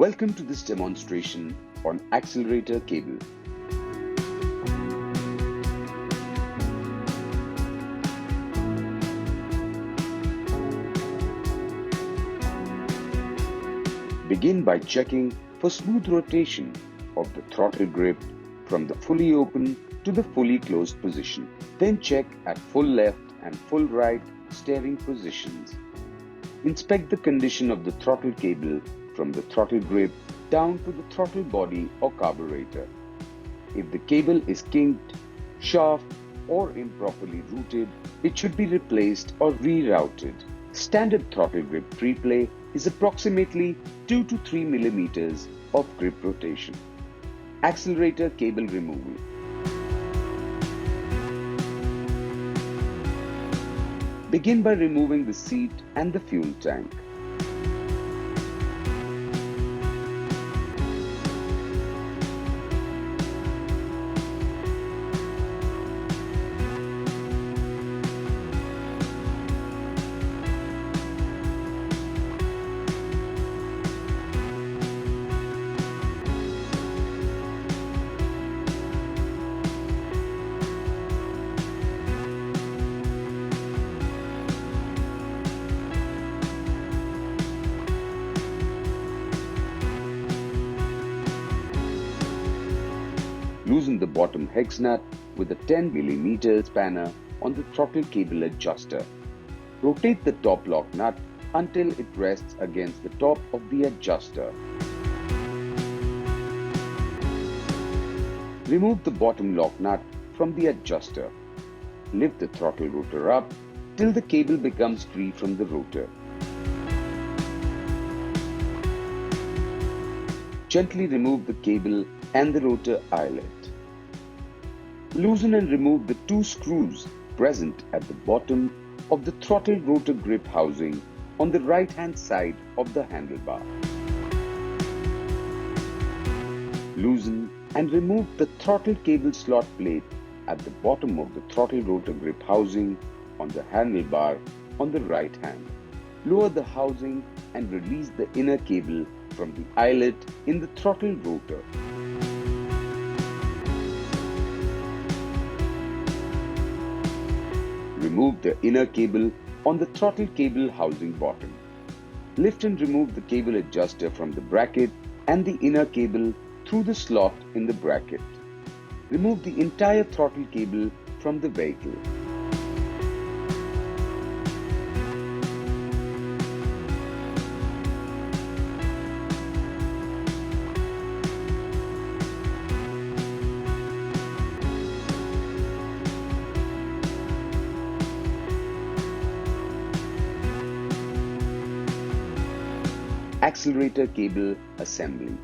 Welcome to this demonstration on Accelerator cable. Begin by checking for smooth rotation of the throttle grip from the fully open to the fully closed position. Then check at full left and full right steering positions. Inspect the condition of the throttle cable from the throttle grip down to the throttle body or carburetor. If the cable is kinked, shaft, or improperly routed, it should be replaced or rerouted. Standard throttle grip preplay is approximately 2 to 3 millimeters of grip rotation. Accelerator cable removal. Begin by removing the seat and the fuel tank. Loosen the bottom hex nut with a 10 mm spanner on the throttle cable adjuster. Rotate the top lock nut until it rests against the top of the adjuster. Remove the bottom lock nut from the adjuster. Lift the throttle rotor up till the cable becomes free from the rotor. Gently remove the cable and the rotor eyelet. Loosen and remove the two screws present at the bottom of the throttle rotor grip housing on the right hand side of the handlebar. Loosen and remove the throttle cable slot plate at the bottom of the throttle rotor grip housing on the handlebar on the right hand. Lower the housing and release the inner cable from the eyelet in the throttle rotor. Remove the inner cable on the throttle cable housing bottom. Lift and remove the cable adjuster from the bracket and the inner cable through the slot in the bracket. Remove the entire throttle cable from the vehicle. Accelerator cable assembly.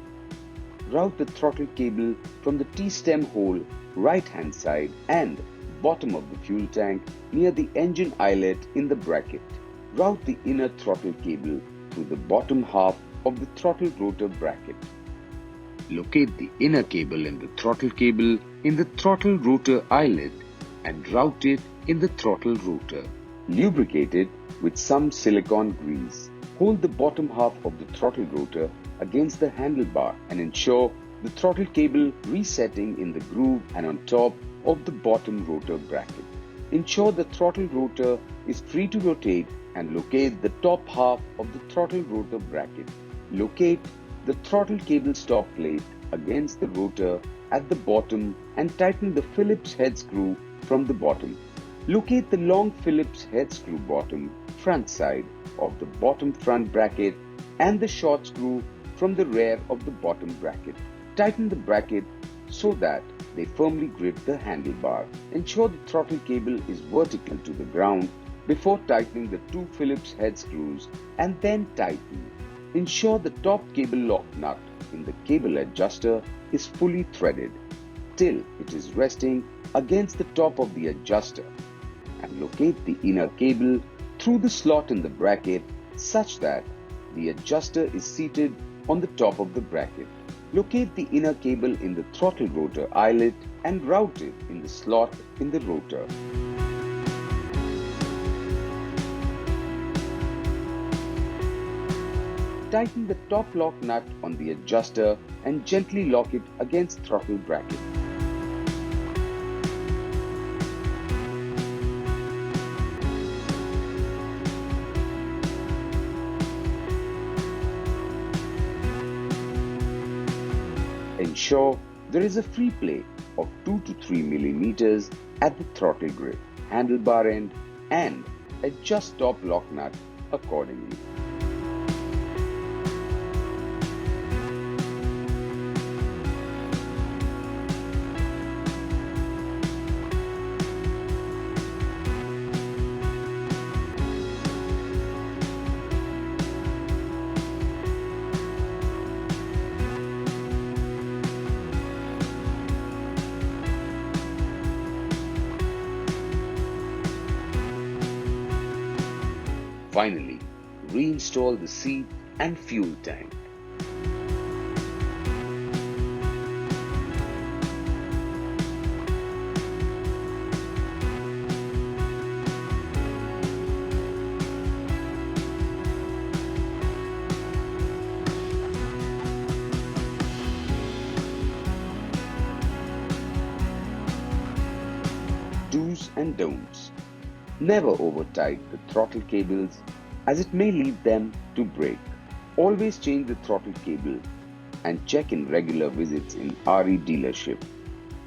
Route the throttle cable from the T-stem hole right hand side and bottom of the fuel tank near the engine eyelet in the bracket. Route the inner throttle cable through the bottom half of the throttle rotor bracket. Locate the inner cable in the throttle cable in the throttle rotor eyelet and route it in the throttle rotor. Lubricate it with some silicone grease. Hold the bottom half of the throttle rotor against the handlebar and ensure the throttle cable resetting in the groove and on top of the bottom rotor bracket. Ensure the throttle rotor is free to rotate and locate the top half of the throttle rotor bracket. Locate the throttle cable stop plate against the rotor at the bottom and tighten the Phillips head screw from the bottom. Locate the long Phillips head screw bottom front side of the bottom front bracket and the short screw from the rear of the bottom bracket. Tighten the bracket so that they firmly grip the handlebar. Ensure the throttle cable is vertical to the ground before tightening the two Phillips head screws and then tighten. Ensure the top cable lock nut in the cable adjuster is fully threaded till it is resting against the top of the adjuster, and locate the inner cable through the slot in the bracket such that the adjuster is seated on the top of the bracket. Locate the inner cable in the throttle rotor eyelet and route it in the slot in the rotor. tighten the top lock nut on the adjuster and gently lock it against throttle bracket. Ensure there is a free play of 2 to 3 millimeters at the throttle grip, handlebar end, and adjust top lock nut accordingly. Finally, reinstall the seat and fuel tank. Do's and don'ts. Never over-tight the throttle cables as it may lead them to break. Always change the throttle cable and check in regular visits in RE dealership.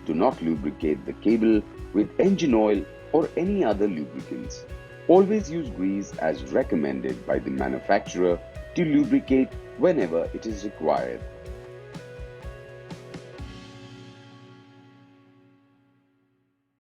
Do not lubricate the cable with engine oil or any other lubricants. Always use grease as recommended by the manufacturer to lubricate whenever it is required.